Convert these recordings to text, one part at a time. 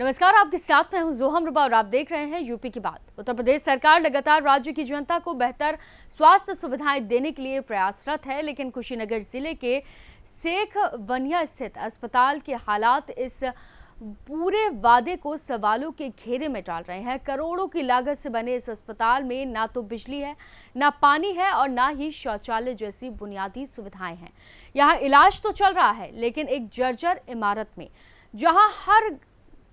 नमस्कार, आपके साथ मैं हूं जोहम रुबा और आप देख रहे हैं यूपी की बात। उत्तर प्रदेश सरकार लगातार राज्य की जनता को बेहतर स्वास्थ्य सुविधाएं देने के लिए प्रयासरत है, लेकिन कुशीनगर जिले के सेखवनिया स्थित अस्पताल के हालात इस पूरे वादे को सवालों के घेरे में डाल रहे हैं। करोड़ों की लागत से बने इस अस्पताल में ना तो बिजली है, ना पानी है और ना ही शौचालय जैसी बुनियादी सुविधाएं हैं। यहाँ इलाज तो चल रहा है, लेकिन एक जर्जर इमारत में, जहाँ हर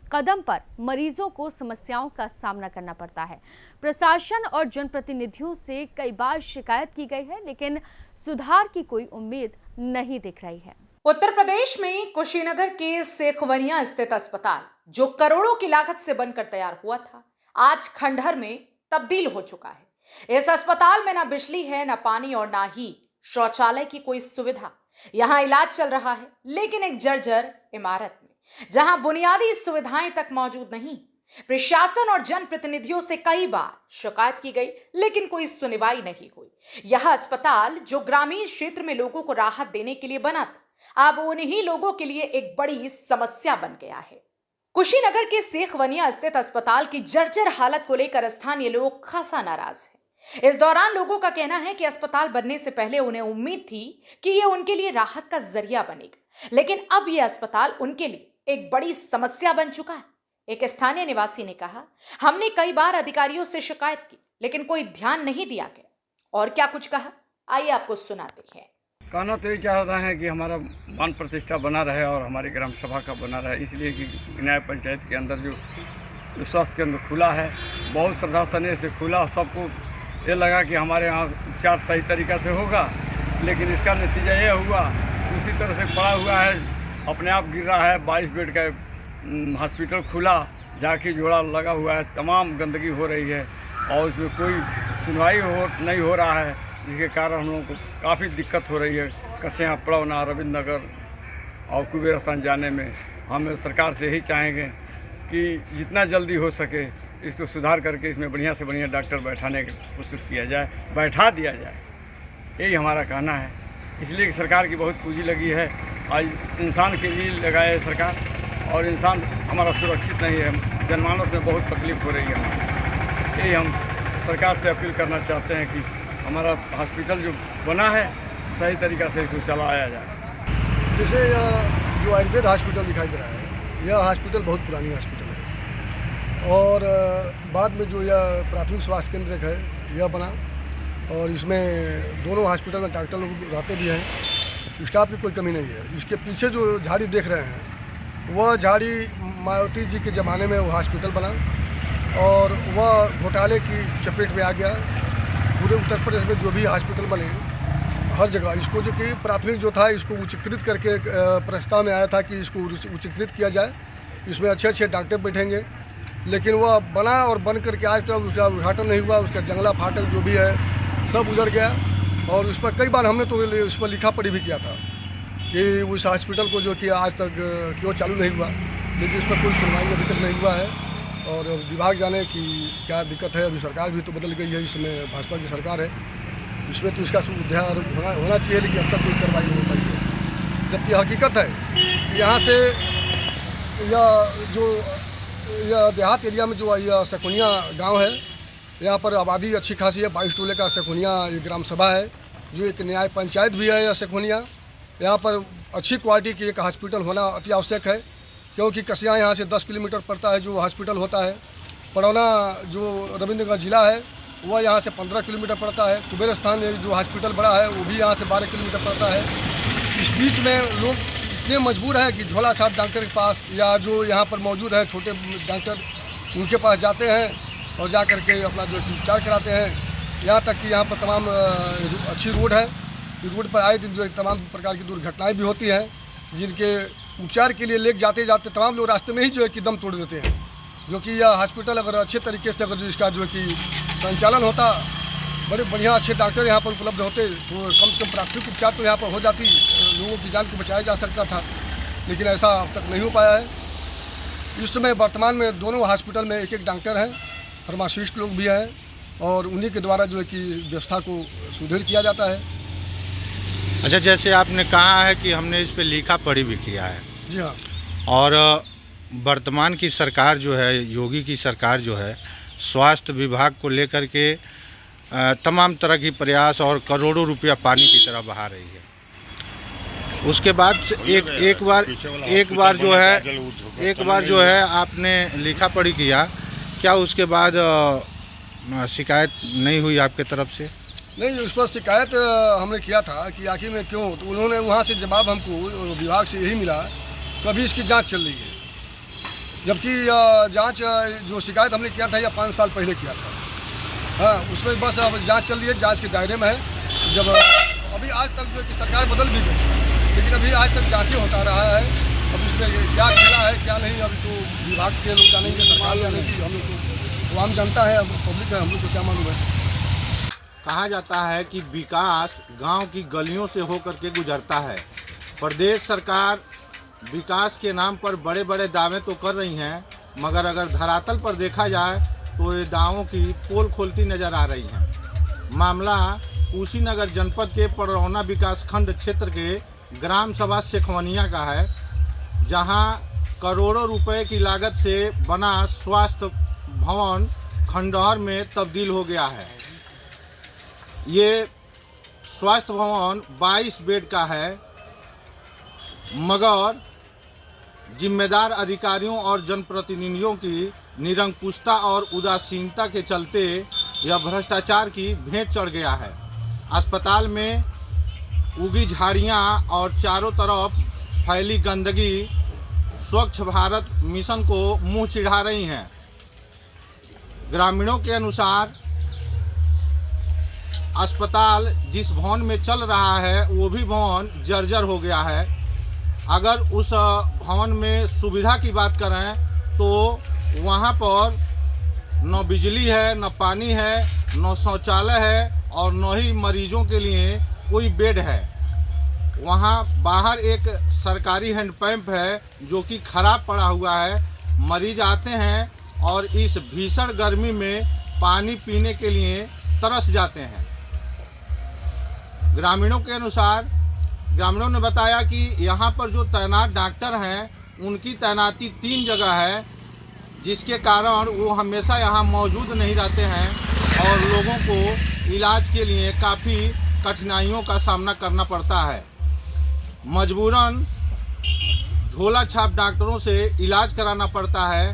कदम पर मरीजों को समस्याओं का सामना करना पड़ता है। प्रशासन और जनप्रतिनिधियों से कई बार शिकायत की गई है, लेकिन सुधार की कोई उम्मीद नहीं दिख रही है। उत्तर प्रदेश में कुशीनगर के सेखवनिया स्थित अस्पताल, जो करोड़ों की लागत से बनकर तैयार हुआ था, आज खंडहर में तब्दील हो चुका है। इस अस्पताल में ना बिजली है, ना पानी और ना ही शौचालय की कोई सुविधा। यहाँ इलाज चल रहा है, लेकिन एक जर्जर इमारत में, जहां बुनियादी सुविधाएं तक मौजूद नहीं। प्रशासन और जनप्रतिनिधियों से कई बार शिकायत की गई, लेकिन कोई सुनवाई नहीं हुई। यह अस्पताल, जो ग्रामीण क्षेत्र में लोगों को राहत देने के लिए बना था, अब उन्हीं लोगों के लिए एक बड़ी समस्या बन गया है। कुशीनगर के सेखवनिया स्थित अस्पताल की जर्जर हालत को लेकर स्थानीय लोग खासा नाराज हैं। इस दौरान लोगों का कहना है कि अस्पताल बनने से पहले उन्हें उम्मीद थी कि यह उनके लिए राहत का जरिया बनेगा, लेकिन अब यह अस्पताल उनके लिए एक बड़ी समस्या बन चुका है। एक स्थानीय निवासी ने कहा, हमने कई बार अधिकारियों से शिकायत की, लेकिन कोई ध्यान नहीं दिया गया। और क्या कुछ कहा, आइए आपको सुनाते हैं। कहना तो ये चाह रहे हैं कि हमारा मान प्रतिष्ठा बना रहे और हमारी ग्राम सभा का बना रहे, इसलिए कि न्याय पंचायत के अंदर जो स्वास्थ्य केंद्र खुला है, बहुत श्रद्धा स्नेह से खुला। सबको ये लगा कि हमारे यहाँ उपचार सही तरीक़ा से होगा, लेकिन इसका नतीजा ये हुआ, उसी तरह से पड़ा हुआ है, अपने आप गिर रहा है। 22 बेड का हॉस्पिटल खुला, जाके जोड़ा लगा हुआ है, तमाम गंदगी हो रही है और उसमें कोई सुनवाई नहीं हो रहा है, जिसके कारण हम लोगों को काफ़ी दिक्कत हो रही है। कसिया, पड़ौना, रविंद्र नगर और कुबेर स्थान जाने में हम सरकार से यही चाहेंगे कि जितना जल्दी हो सके इसको सुधार करके इसमें बढ़िया से बढ़िया डॉक्टर बैठाने की कोशिश किया जाए, बैठा दिया जाए। यही हमारा कहना है। इसलिए कि सरकार की बहुत पूंजी लगी है, आज इंसान के लिए लगाए है सरकार, और इंसान हमारा सुरक्षित नहीं है। जनमानस में बहुत तकलीफ हो रही है हमारी। यही हम सरकार से अपील करना चाहते हैं कि हमारा हॉस्पिटल जो बना है, सही तरीक़ा से इसको चलाया जाए। जैसे जो आयुर्वेद हॉस्पिटल दिखाई दे रहा है, यह हॉस्पिटल बहुत पुरानी हॉस्पिटल है, और बाद में जो यह प्राथमिक स्वास्थ्य केंद्र है, यह बना, और इसमें दोनों हॉस्पिटल में डॉक्टर लोग रहते भी हैं, स्टाफ की कोई कमी नहीं है। इसके पीछे जो झाड़ी देख रहे हैं, वह झाड़ी मायावती जी के ज़माने में वो हॉस्पिटल बना, और वह घोटाले की चपेट में आ गया। पूरे उत्तर प्रदेश में जो भी हॉस्पिटल बने, हर जगह इसको जो कि प्राथमिक जो था, इसको उच्चीकृत करके प्रस्ताव में आया था कि इसको उच्चीकृत किया जाए, इसमें अच्छे अच्छे डॉक्टर बैठेंगे, लेकिन वह बना और बन करके आज तक उसका उद्घाटन नहीं हुआ। उसका जंगला फाटक जो भी है सब उजड़ गया, और उस पर कई बार हमने तो उस पर लिखा पढ़ी भी किया था कि उस हॉस्पिटल को जो कि आज तक क्यों चालू नहीं हुआ, लेकिन इस पर कोई सुनवाई अभी तक नहीं हुआ है। और विभाग जाने कि क्या दिक्कत है। अभी सरकार भी तो बदल गई है, इसमें भाजपा की सरकार है, इसमें तो इसका उद्धार होना चाहिए, लेकिन अब तक कोई कार्रवाई नहीं हो पाई है। जबकि हकीकत है कि यहाँ से यह देहात एरिया में जो यह सेखवनिया गाँव है, यहाँ पर आबादी अच्छी खासी है। 22 टोले का सेखवनिया ये ग्राम सभा है, जो एक न्याय पंचायत भी है। यह सेखवनिया, यहाँ पर अच्छी क्वालिटी की एक हॉस्पिटल होना अति आवश्यक है, क्योंकि कसिया यहाँ से 10 किलोमीटर पड़ता है जो हॉस्पिटल होता है। पड़ौना जो रविंद्रनगर जिला है, वह यहाँ से 15 किलोमीटर पड़ता है। कुबेर स्थान जो हॉस्पिटल बड़ा है, वो भी यहाँ से 12 किलोमीटर पड़ता है। इस बीच में लोग इतने मजबूर हैं कि झोला छाप डॉक्टर के पास, या जो यहाँ पर मौजूद है छोटे डॉक्टर, उनके पास जाते हैं और जा कर के अपना जो उपचार कराते हैं। यहाँ तक कि यहाँ पर तमाम अच्छी रोड है, इस रोड पर आए दिन जो तमाम प्रकार की दुर्घटनाएं भी होती हैं, जिनके उपचार के लिए ले जाते जाते तमाम लोग रास्ते में ही जो है कि दम तोड़ देते हैं। जो कि यह हॉस्पिटल अगर अच्छे तरीके से अगर जो इसका जो है कि संचालन होता, बड़े बढ़िया अच्छे डॉक्टर यहाँ पर उपलब्ध होते, तो कम से कम प्राथमिक उपचार तो यहाँ पर हो जाती, लोगों की जान को बचाया जा सकता था, लेकिन ऐसा अब तक नहीं हो पाया है। इस समय वर्तमान में दोनों हॉस्पिटल में एक एक डॉक्टर हैं, फार्मासिस्ट लोग भी हैं, और उन्हीं के द्वारा जो है कि व्यवस्था को सुदृढ़ किया जाता है। अच्छा, जैसे आपने कहा है कि हमने इस पे लिखा पढ़ी भी किया है। जी हाँ। और वर्तमान की सरकार जो है, योगी की सरकार जो है, स्वास्थ्य विभाग को लेकर के तमाम तरह की प्रयास और करोड़ों रुपया पानी की तरह बहा रही है। उसके बाद एक बार जो है आपने लिखा पढ़ी किया, क्या उसके बाद शिकायत नहीं हुई आपके तरफ से? नहीं, उस पर शिकायत हमने किया था कि आखिर में क्यों, तो उन्होंने वहाँ से जवाब हमको विभाग से यही मिला कभी इसकी जांच चल रही है, जबकि जांच जो शिकायत हमने किया था या 5 साल पहले किया था। हाँ, उसमें बस अब जांच चल रही है, जांच के दायरे में है। जब अभी आज तक जो कि सरकार बदल भी गई, लेकिन अभी आज तक जांच ही होता रहा है। अब इसमें क्या खेला है क्या नहीं, अभी तो विभाग के लोग जानेंगे, सरकार जानेगी, हम लोग तो आम जनता है, पब्लिक है, हम लोग को क्या मालूम है। कहा जाता है कि विकास गांव की गलियों से होकर के गुजरता है। प्रदेश सरकार विकास के नाम पर बड़े बड़े दावे तो कर रही हैं, मगर अगर धरातल पर देखा जाए तो ये दावों की पोल खोलती नज़र आ रही हैं। मामला कुशीनगर जनपद के पड़रौना विकास खंड क्षेत्र के ग्राम सभा शेखवनिया का है, जहां करोड़ों रुपए की लागत से बना स्वास्थ्य भवन खंडहर में तब्दील हो गया है। ये स्वास्थ्य भवन 22 बेड का है, मगर जिम्मेदार अधिकारियों और जनप्रतिनिधियों की निरंकुशता और उदासीनता के चलते यह भ्रष्टाचार की भेंट चढ़ गया है। अस्पताल में उगी झाड़ियां और चारों तरफ फैली गंदगी स्वच्छ भारत मिशन को मुंह चिढ़ा रही हैं। ग्रामीणों के अनुसार अस्पताल जिस भवन में चल रहा है वो भी भवन जर्जर हो गया है। अगर उस भवन में सुविधा की बात करें तो वहाँ पर न बिजली है, न पानी है, न शौचालय है और न ही मरीजों के लिए कोई बेड है। वहाँ बाहर एक सरकारी हैंडपंप है जो कि खराब पड़ा हुआ है। मरीज आते हैं और इस भीषण गर्मी में पानी पीने के लिए तरस जाते हैं। ग्रामीणों के अनुसार, ग्रामीणों ने बताया कि यहाँ पर जो तैनात डॉक्टर हैं उनकी तैनाती 3 जगह है, जिसके कारण वो हमेशा यहाँ मौजूद नहीं रहते हैं और लोगों को इलाज के लिए काफ़ी कठिनाइयों का सामना करना पड़ता है। मजबूरन झोला छाप डॉक्टरों से इलाज कराना पड़ता है,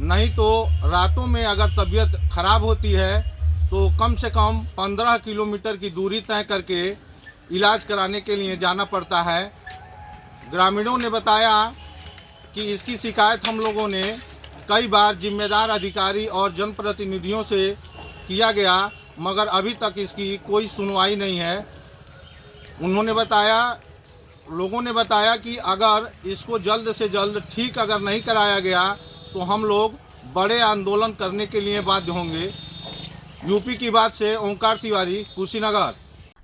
नहीं तो रातों में अगर तबीयत खराब होती है तो कम से कम 15 किलोमीटर की दूरी तय करके इलाज कराने के लिए जाना पड़ता है। ग्रामीणों ने बताया कि इसकी शिकायत हम लोगों ने कई बार जिम्मेदार अधिकारी और जनप्रतिनिधियों से किया गया, मगर अभी तक इसकी कोई सुनवाई नहीं है। उन्होंने बताया, लोगों ने बताया कि अगर इसको जल्द से जल्द ठीक अगर नहीं कराया गया तो हम लोग बड़े आंदोलन करने के लिए बाध्य होंगे। यूपी की बात से ओंकार तिवारी, कुशीनगर।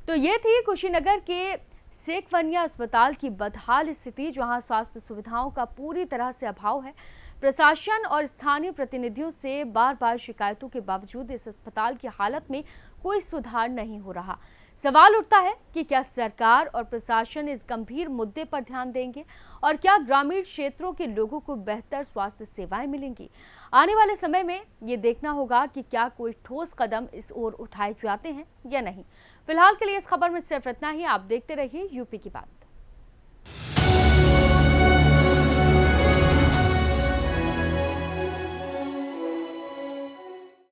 तो ये थी कुशीनगर के शेखवनिया अस्पताल की बदहाल स्थिति, जहां स्वास्थ्य सुविधाओं का पूरी तरह से अभाव है। प्रशासन और स्थानीय प्रतिनिधियों से बार बार शिकायतों के बावजूद इस अस्पताल की हालत में कोई सुधार नहीं हो रहा। सवाल उठता है कि क्या सरकार और प्रशासन इस गंभीर मुद्दे पर ध्यान देंगे और क्या ग्रामीण क्षेत्रों के लोगों को बेहतर स्वास्थ्य सेवाएं मिलेंगी। आने वाले समय में ये देखना होगा कि क्या कोई ठोस कदम इस ओर उठाए जाते हैं या नहीं। फिलहाल के लिए इस खबर में सिर्फ इतना ही। आप देखते रहिए यूपी की बात।